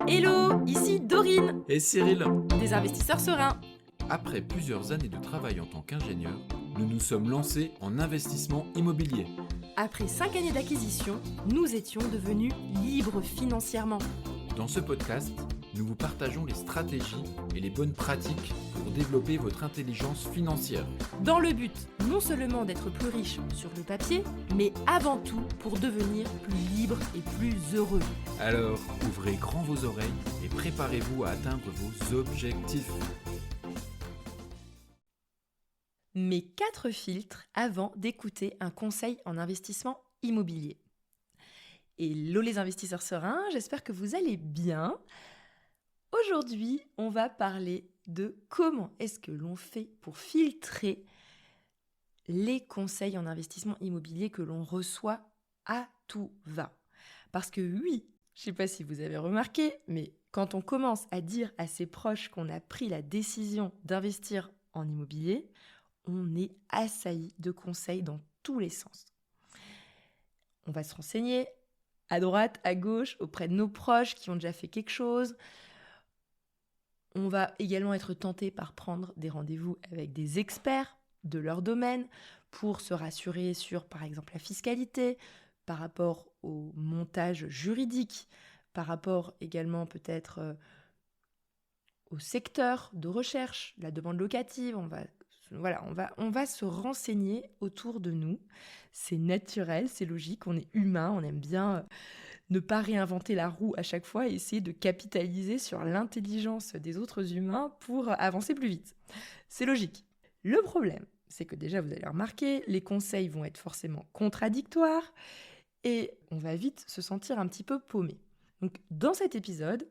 Hello, ici Dorine, Et Cyril, des investisseurs sereins. après plusieurs années de travail en tant qu'ingénieur, nous nous sommes lancés en investissement immobilier. Après 5 années d'acquisition, nous étions devenus libres financièrement. Dans ce podcast, nous vous partageons les stratégies et les bonnes pratiques pour développer votre intelligence financière. Dans le but non seulement d'être plus riche sur le papier, mais avant tout pour devenir plus libre et plus heureux. Alors, ouvrez grand vos oreilles et préparez-vous à atteindre vos objectifs. Mes 4 filtres avant d'écouter un conseil en investissement immobilier. Hello les investisseurs sereins, j'espère que vous allez bien. Aujourd'hui, on va parler de comment est-ce que l'on fait pour filtrer les conseils en investissement immobilier que l'on reçoit à tout va. Parce que oui, je ne sais pas si vous avez remarqué, mais quand on commence à dire à ses proches qu'on a pris la décision d'investir en immobilier, on est assailli de conseils dans tous les sens. On va se renseigner à droite, à gauche, auprès de nos proches qui ont déjà fait quelque chose. On va également être tenté par prendre des rendez-vous avec des experts de leur domaine pour se rassurer sur, par exemple, la fiscalité, par rapport au montage juridique, par rapport également peut-être au secteur de recherche, la demande locative. On va se renseigner autour de nous. C'est naturel, c'est logique, on est humain, on aime bien ne pas réinventer la roue à chaque fois et essayer de capitaliser sur l'intelligence des autres humains pour avancer plus vite. C'est logique. Le problème, c'est que déjà, vous allez remarquer, les conseils vont être forcément contradictoires et on va vite se sentir un petit peu paumé. Donc, dans cet épisode,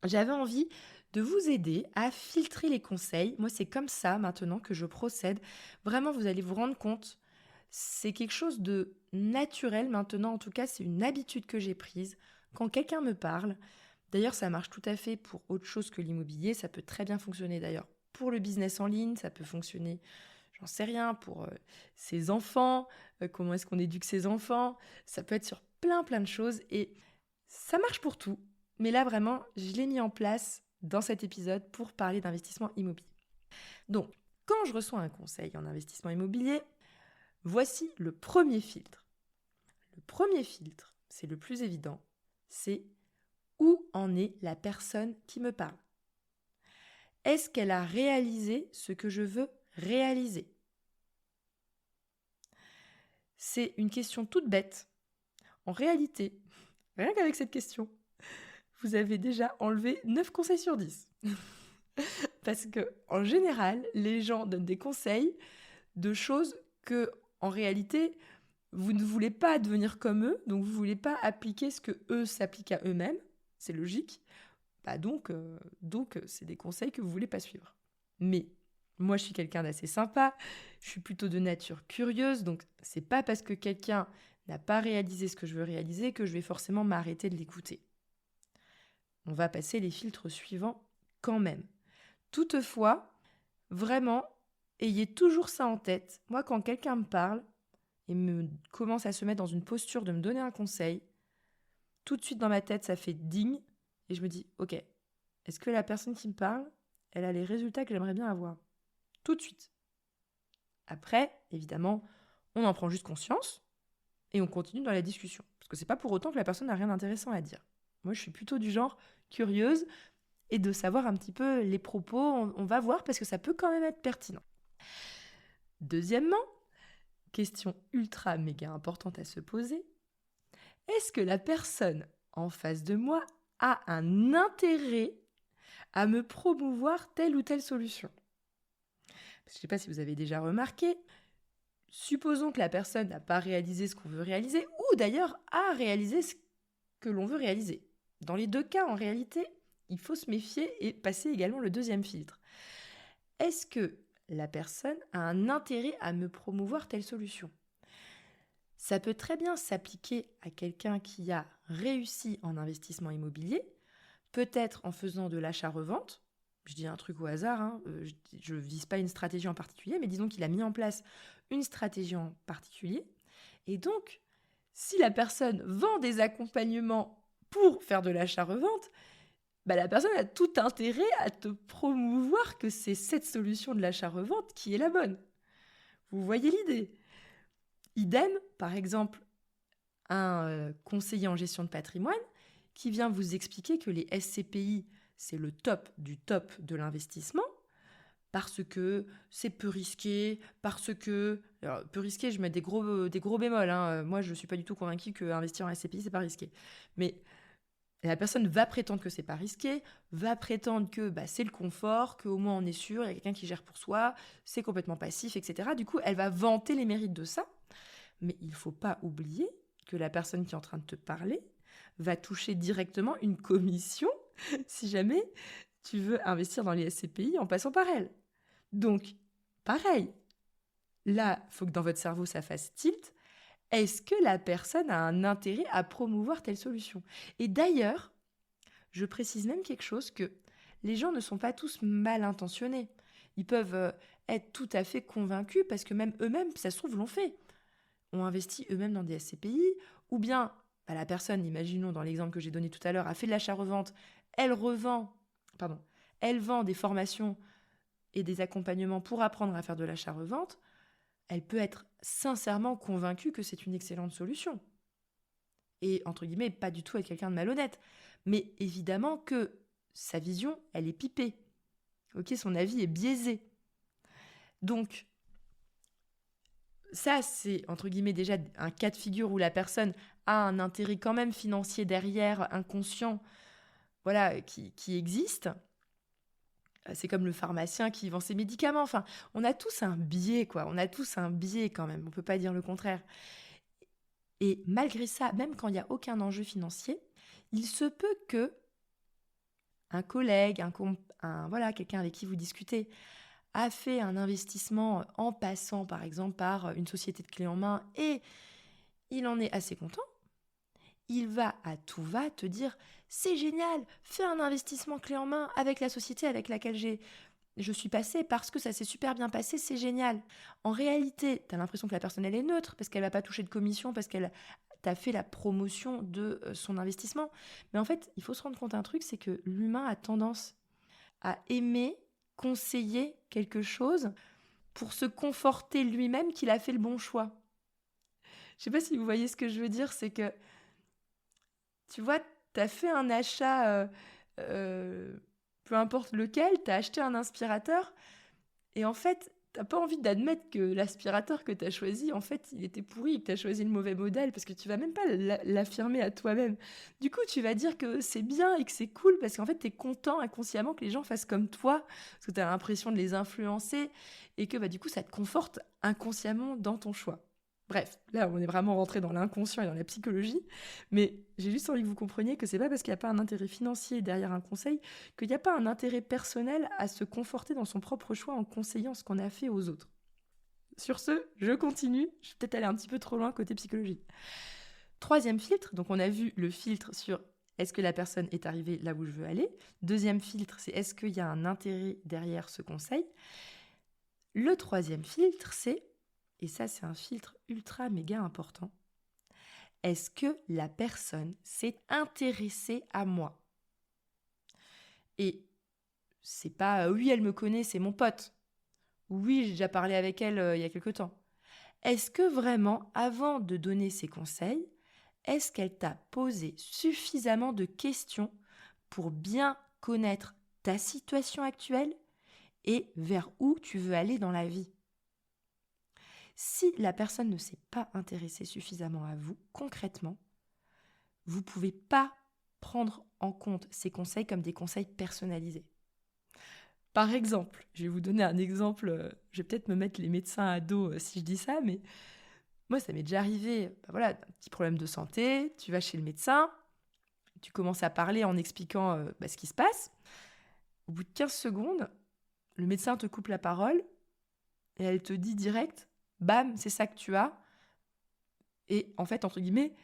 j'avais envie de vous aider à filtrer les conseils. Moi, c'est comme ça maintenant que je procède. Vraiment, vous allez vous rendre compte, c'est quelque chose de naturel maintenant. En tout cas, c'est une habitude que j'ai prise. Quand quelqu'un me parle, d'ailleurs, ça marche tout à fait pour autre chose que l'immobilier. Ça peut très bien fonctionner d'ailleurs pour le business en ligne. Ça peut fonctionner, j'en sais rien, pour ses enfants. Comment est-ce qu'on éduque ses enfants? Ça peut être sur plein de choses et ça marche pour tout. Mais là, vraiment, je l'ai mis en place dans cet épisode pour parler d'investissement immobilier. Donc, quand je reçois un conseil en investissement immobilier, voici le premier filtre. Le premier filtre, c'est le plus évident, c'est où en est la personne qui me parle. Est-ce qu'elle a réalisé ce que je veux réaliser? C'est une question toute bête. En réalité, rien qu'avec cette question, vous avez déjà enlevé 9 conseils sur 10. Parce que, en général, les gens donnent des conseils de choses que, en réalité, vous ne voulez pas devenir comme eux, donc vous ne voulez pas appliquer ce que eux s'appliquent à eux-mêmes. C'est logique. Donc, c'est des conseils que vous ne voulez pas suivre. Mais moi, je suis quelqu'un d'assez sympa. Je suis plutôt de nature curieuse, donc c'est pas parce que quelqu'un n'a pas réalisé ce que je veux réaliser que je vais forcément m'arrêter de l'écouter. On va passer les filtres suivants quand même. Toutefois, vraiment, ayez toujours ça en tête. Moi, quand quelqu'un me parle et me commence à se mettre dans une posture de me donner un conseil, tout de suite dans ma tête, ça fait ding et je me dis, ok, est-ce que la personne qui me parle, elle a les résultats que j'aimerais bien avoir? Tout de suite. Après, évidemment, on en prend juste conscience et on continue dans la discussion. Parce que c'est pas pour autant que la personne n'a rien d'intéressant à dire. Moi, je suis plutôt du genre curieuse et de savoir un petit peu les propos, on va voir parce que ça peut quand même être pertinent. Deuxièmement, question ultra méga importante à se poser, est-ce que la personne en face de moi a un intérêt à me promouvoir telle ou telle solution? Je ne sais pas si vous avez déjà remarqué, supposons que la personne n'a pas réalisé ce qu'on veut réaliser ou d'ailleurs a réalisé ce que l'on veut réaliser. Dans les deux cas, en réalité, il faut se méfier et passer également le deuxième filtre. Est-ce que la personne a un intérêt à me promouvoir telle solution? Ça peut très bien s'appliquer à quelqu'un qui a réussi en investissement immobilier, peut-être en faisant de l'achat-revente. Je dis un truc au hasard, je ne vise pas une stratégie en particulier, mais disons qu'il a mis en place une stratégie en particulier. Et donc, si la personne vend des accompagnements pour faire de l'achat-revente, bah, la personne a tout intérêt à te promouvoir que c'est cette solution de l'achat-revente qui est la bonne. Vous voyez l'idée? Idem, par exemple, un conseiller en gestion de patrimoine qui vient vous expliquer que les SCPI, c'est le top du top de l'investissement, parce que c'est peu risqué, parce que... Alors, peu risqué, je mets des gros bémols. Moi, je ne suis pas du tout convaincue qu'investir en SCPI, c'est pas risqué. Mais la personne va prétendre que c'est pas risqué, va prétendre que c'est le confort, qu'au moins on est sûr, il y a quelqu'un qui gère pour soi, c'est complètement passif, etc. Du coup, elle va vanter les mérites de ça. Mais il ne faut pas oublier que la personne qui est en train de te parler va toucher directement une commission si jamais tu veux investir dans les SCPI en passant par elle. Donc, pareil, là, il faut que dans votre cerveau, ça fasse tilt. Est-ce que la personne a un intérêt à promouvoir telle solution? Et d'ailleurs, je précise même quelque chose, que les gens ne sont pas tous mal intentionnés. Ils peuvent être tout à fait convaincus parce que même eux-mêmes, ça se trouve, l'ont fait. Ont investi eux-mêmes dans des SCPI, ou bien la personne, imaginons dans l'exemple que j'ai donné tout à l'heure, a fait de l'achat-revente, elle vend des formations et des accompagnements pour apprendre à faire de l'achat-revente, elle peut être sincèrement convaincue que c'est une excellente solution. Et, entre guillemets, pas du tout être quelqu'un de malhonnête. Mais évidemment que sa vision, elle est pipée. Ok, son avis est biaisé. Donc, ça, c'est, entre guillemets, déjà un cas de figure où la personne a un intérêt quand même financier derrière, inconscient, voilà, qui existe. C'est comme le pharmacien qui vend ses médicaments. Enfin, on a tous un biais, quoi. On a tous un biais quand même. On ne peut pas dire le contraire. Et malgré ça, même quand il n'y a aucun enjeu financier, il se peut que un collègue, voilà, quelqu'un avec qui vous discutez, a fait un investissement en passant, par exemple, par une société de clés en main et il en est assez content. Il va à tout va te dire « C'est génial, fais un investissement clé en main avec la société avec laquelle je suis passée parce que ça s'est super bien passé, c'est génial. » En réalité, tu as l'impression que la personne, elle est neutre parce qu'elle ne va pas toucher de commission, parce qu'elle t'a fait la promotion de son investissement. Mais en fait, il faut se rendre compte d'un truc, c'est que l'humain a tendance à aimer conseiller quelque chose pour se conforter lui-même qu'il a fait le bon choix. Je ne sais pas si vous voyez ce que je veux dire, c'est que tu vois, tu as fait un achat, peu importe lequel, tu as acheté un aspirateur, et en fait, tu n'as pas envie d'admettre que l'aspirateur que tu as choisi, en fait, il était pourri et que tu as choisi le mauvais modèle, parce que tu vas même pas l'affirmer à toi-même. Du coup, tu vas dire que c'est bien et que c'est cool, parce qu'en fait, tu es content inconsciemment que les gens fassent comme toi, parce que tu as l'impression de les influencer, et que du coup, ça te conforte inconsciemment dans ton choix. Bref, là, on est vraiment rentré dans l'inconscient et dans la psychologie, mais j'ai juste envie que vous compreniez que c'est pas parce qu'il n'y a pas un intérêt financier derrière un conseil qu'il n'y a pas un intérêt personnel à se conforter dans son propre choix en conseillant ce qu'on a fait aux autres. Sur ce, je continue. Je vais peut-être aller un petit peu trop loin côté psychologie. Troisième filtre, donc on a vu le filtre sur est-ce que la personne est arrivée là où je veux aller. Deuxième filtre, c'est est-ce qu'il y a un intérêt derrière ce conseil. Le troisième filtre, c'est, et ça c'est un filtre ultra méga important, est-ce que la personne s'est intéressée à moi? Et c'est pas oui, elle me connaît, c'est mon pote. Oui, j'ai déjà parlé avec elle il y a quelque temps. Est-ce que vraiment, avant de donner ses conseils, est-ce qu'elle t'a posé suffisamment de questions pour bien connaître ta situation actuelle et vers où tu veux aller dans la vie? Si la personne ne s'est pas intéressée suffisamment à vous, concrètement, vous ne pouvez pas prendre en compte ces conseils comme des conseils personnalisés. Par exemple, je vais vous donner un exemple, je vais peut-être me mettre les médecins à dos si je dis ça, mais moi ça m'est déjà arrivé, voilà, un petit problème de santé, tu vas chez le médecin, tu commences à parler en expliquant ce qui se passe. Au bout de 15 secondes, le médecin te coupe la parole et elle te dit direct, bam, c'est ça que tu as. Et en fait, entre guillemets,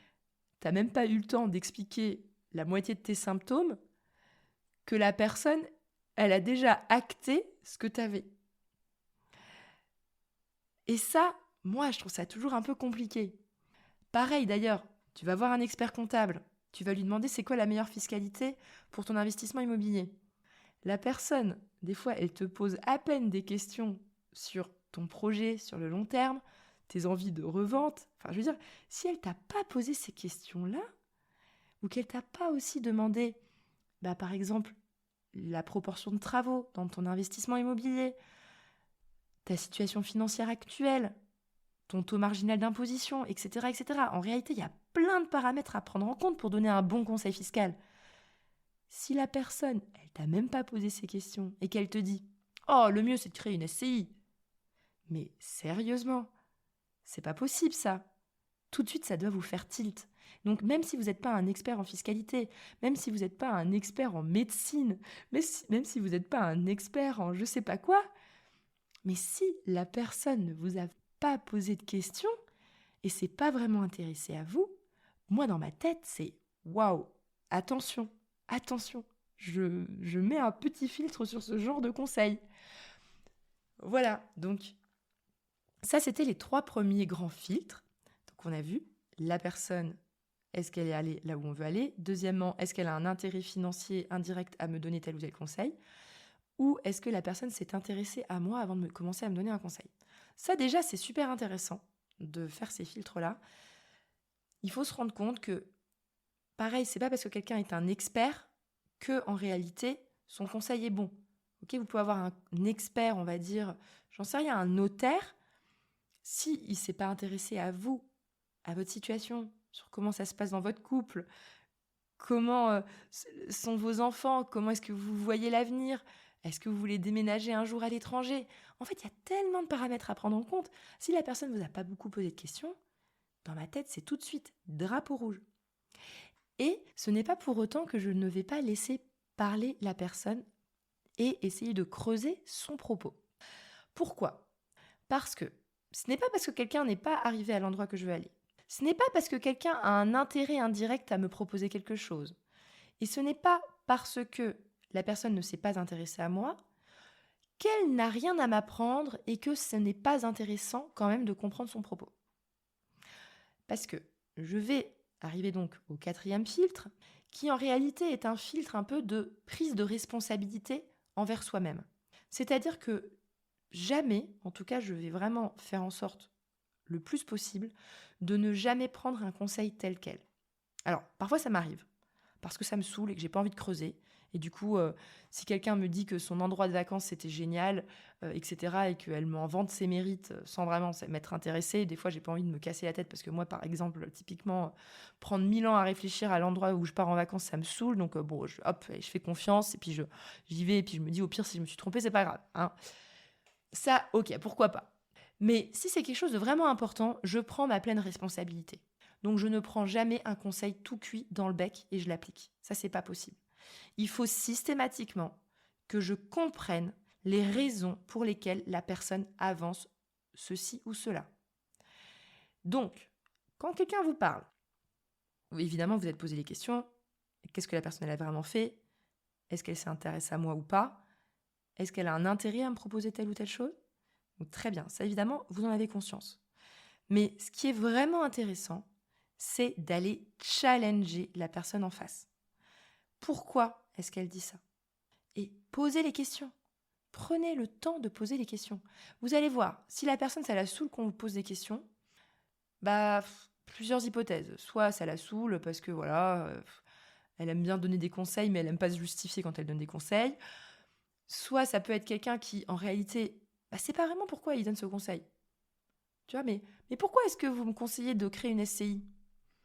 t'as même pas eu le temps d'expliquer la moitié de tes symptômes que la personne, elle a déjà acté ce que tu avais. Et ça, moi, je trouve ça toujours un peu compliqué. Pareil d'ailleurs, tu vas voir un expert comptable, Tu vas lui demander c'est quoi la meilleure fiscalité pour ton investissement immobilier. La personne, des fois, elle te pose à peine des questions sur ton projet sur le long terme, tes envies de revente. Enfin, je veux dire, si elle t'a pas posé ces questions-là, ou qu'elle t'a pas aussi demandé, par exemple, la proportion de travaux dans ton investissement immobilier, ta situation financière actuelle, ton taux marginal d'imposition, etc., etc. En réalité, il y a plein de paramètres à prendre en compte pour donner un bon conseil fiscal. Si la personne, elle t'a même pas posé ces questions et qu'elle te dit « Oh, le mieux, c'est de créer une SCI », mais sérieusement, c'est pas possible ça. Tout de suite, ça doit vous faire tilt. Donc même si vous n'êtes pas un expert en fiscalité, même si vous n'êtes pas un expert en médecine, même si vous n'êtes pas un expert en je sais pas quoi, mais si la personne ne vous a pas posé de questions et c'est pas vraiment intéressé à vous, moi dans ma tête c'est waouh, attention, attention, je mets un petit filtre sur ce genre de conseils. Voilà, donc ça c'était les 3 premiers grands filtres. Donc on a vu la personne, est-ce qu'elle est allée là où on veut aller? Deuxièmement, est-ce qu'elle a un intérêt financier indirect à me donner tel ou tel conseil? Ou est-ce que la personne s'est intéressée à moi avant de commencer à me donner un conseil? Ça déjà, c'est super intéressant de faire ces filtres-là. Il faut se rendre compte que, pareil, c'est pas parce que quelqu'un est un expert que, en réalité, son conseil est bon. Ok, vous pouvez avoir un expert, on va dire, j'en sais rien, un notaire. Si il s'est pas intéressé à vous, à votre situation, sur comment ça se passe dans votre couple, comment sont vos enfants, comment est-ce que vous voyez l'avenir, est-ce que vous voulez déménager un jour à l'étranger? En fait, il y a tellement de paramètres à prendre en compte. Si la personne ne vous a pas beaucoup posé de questions, dans ma tête, c'est tout de suite drapeau rouge. Et ce n'est pas pour autant que je ne vais pas laisser parler la personne et essayer de creuser son propos. Pourquoi? Parce que ce n'est pas parce que quelqu'un n'est pas arrivé à l'endroit que je veux aller. Ce n'est pas parce que quelqu'un a un intérêt indirect à me proposer quelque chose. Et ce n'est pas parce que la personne ne s'est pas intéressée à moi qu'elle n'a rien à m'apprendre et que ce n'est pas intéressant quand même de comprendre son propos. Parce que je vais arriver donc au 4e filtre, qui en réalité est un filtre un peu de prise de responsabilité envers soi-même. C'est-à-dire que jamais, en tout cas je vais vraiment faire en sorte le plus possible de ne jamais prendre un conseil tel quel. Alors, parfois ça m'arrive, parce que ça me saoule et que j'ai pas envie de creuser. Et du coup, si quelqu'un me dit que son endroit de vacances c'était génial, etc., et qu'elle m'en vante ses mérites sans vraiment m'être intéressée, des fois j'ai pas envie de me casser la tête parce que moi, par exemple, typiquement, prendre 1000 ans à réfléchir à l'endroit où je pars en vacances, ça me saoule. Donc je fais confiance et puis j'y vais et puis je me dis au pire si je me suis trompée, c'est pas grave. Hein. Ça, ok, pourquoi pas. Mais si c'est quelque chose de vraiment important, je prends ma pleine responsabilité. Donc je ne prends jamais un conseil tout cuit dans le bec et je l'applique. Ça, c'est pas possible. Il faut systématiquement que je comprenne les raisons pour lesquelles la personne avance ceci ou cela. Donc, quand quelqu'un vous parle, évidemment, vous êtes posé les questions. Qu'est-ce que la personne elle a vraiment fait? Est-ce qu'elle s'intéresse à moi ou pas? Est-ce qu'elle a un intérêt à me proposer telle ou telle chose? Donc, très bien, ça évidemment, vous en avez conscience. Mais ce qui est vraiment intéressant, c'est d'aller challenger la personne en face. Pourquoi est-ce qu'elle dit ça? Et posez les questions. Prenez le temps de poser les questions. Vous allez voir, si la personne, ça la saoule qu'on vous pose des questions, plusieurs hypothèses. Soit ça la saoule parce que voilà, elle aime bien donner des conseils, mais elle aime pas se justifier quand elle donne des conseils. Soit ça peut être quelqu'un qui, en réalité, c'est pas vraiment pourquoi il donne ce conseil. Tu vois, mais pourquoi est-ce que vous me conseillez de créer une SCI?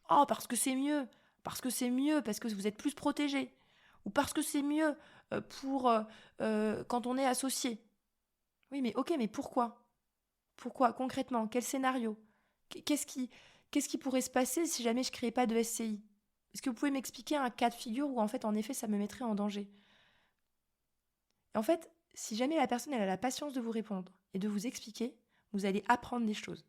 Oh, parce que c'est mieux. Parce que c'est mieux, parce que vous êtes plus protégé. Ou parce que c'est mieux pour quand on est associé. Oui, mais ok, mais pourquoi? Pourquoi, concrètement? Quel scénario? Qu'est-ce qui pourrait se passer si jamais je ne créais pas de SCI? Est-ce que vous pouvez m'expliquer un cas de figure où, en fait, en effet, ça me mettrait en danger? Et en fait, si jamais la personne elle a la patience de vous répondre et de vous expliquer, vous allez apprendre des choses.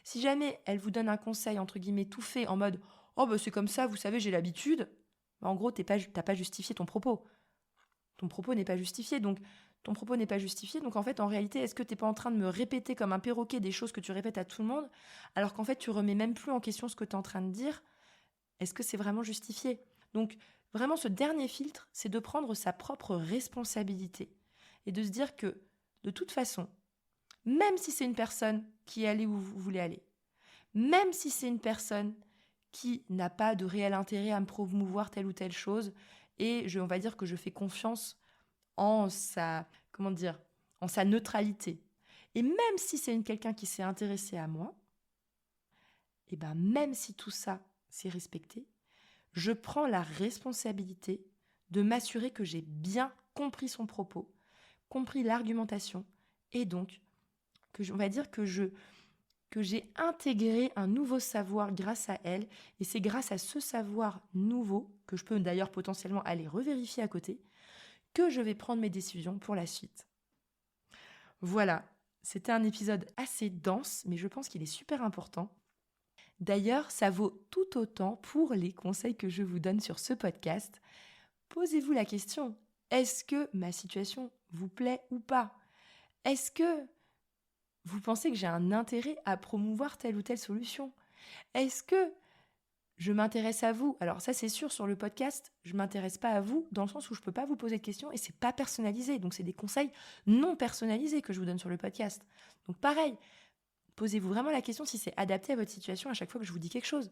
Si jamais elle vous donne un conseil, entre guillemets, tout fait, en mode « Oh, c'est comme ça, vous savez, j'ai l'habitude », en gros, t'as pas justifié ton propos. Ton propos n'est pas justifié, donc en fait, en réalité, est-ce que t'es pas en train de me répéter comme un perroquet des choses que tu répètes à tout le monde, alors qu'en fait, tu remets même plus en question ce que tu es en train de dire, Est-ce que c'est vraiment justifié? Donc, vraiment, ce dernier filtre, c'est de prendre sa propre responsabilité et de se dire que, de toute façon, même si c'est une personne qui est allée où vous voulez aller, même si c'est une personne qui n'a pas de réel intérêt à me promouvoir telle ou telle chose, et on va dire que je fais confiance en en sa neutralité. Et même si c'est quelqu'un qui s'est intéressé à moi, et ben même si tout ça c'est respecté, je prends la responsabilité de m'assurer que j'ai bien compris son propos, compris l'argumentation, et donc on va dire que j'ai intégré un nouveau savoir grâce à elle, et c'est grâce à ce savoir nouveau, que je peux d'ailleurs potentiellement aller revérifier à côté, que je vais prendre mes décisions pour la suite. Voilà, c'était un épisode assez dense, mais je pense qu'il est super important. D'ailleurs, ça vaut tout autant pour les conseils que je vous donne sur ce podcast. Posez-vous la question, est-ce que ma situation vous plaît ou pas? Est-ce que vous pensez que j'ai un intérêt à promouvoir telle ou telle solution? Est-ce que je m'intéresse à vous? Alors ça, c'est sûr, sur le podcast, je ne m'intéresse pas à vous dans le sens où je ne peux pas vous poser de questions et c'est pas personnalisé. Donc, c'est des conseils non personnalisés que je vous donne sur le podcast. Donc, pareil, posez-vous vraiment la question si c'est adapté à votre situation à chaque fois que je vous dis quelque chose.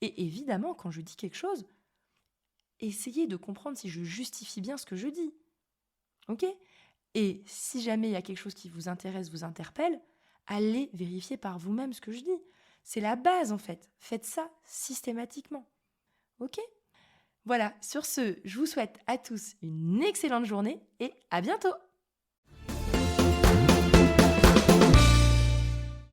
Et évidemment, quand je dis quelque chose, essayez de comprendre si je justifie bien ce que je dis. Ok? Et si jamais il y a quelque chose qui vous intéresse, vous interpelle, allez vérifier par vous-même ce que je dis. C'est la base en fait. Faites ça systématiquement. Ok? Voilà, sur ce, je vous souhaite à tous une excellente journée et à bientôt!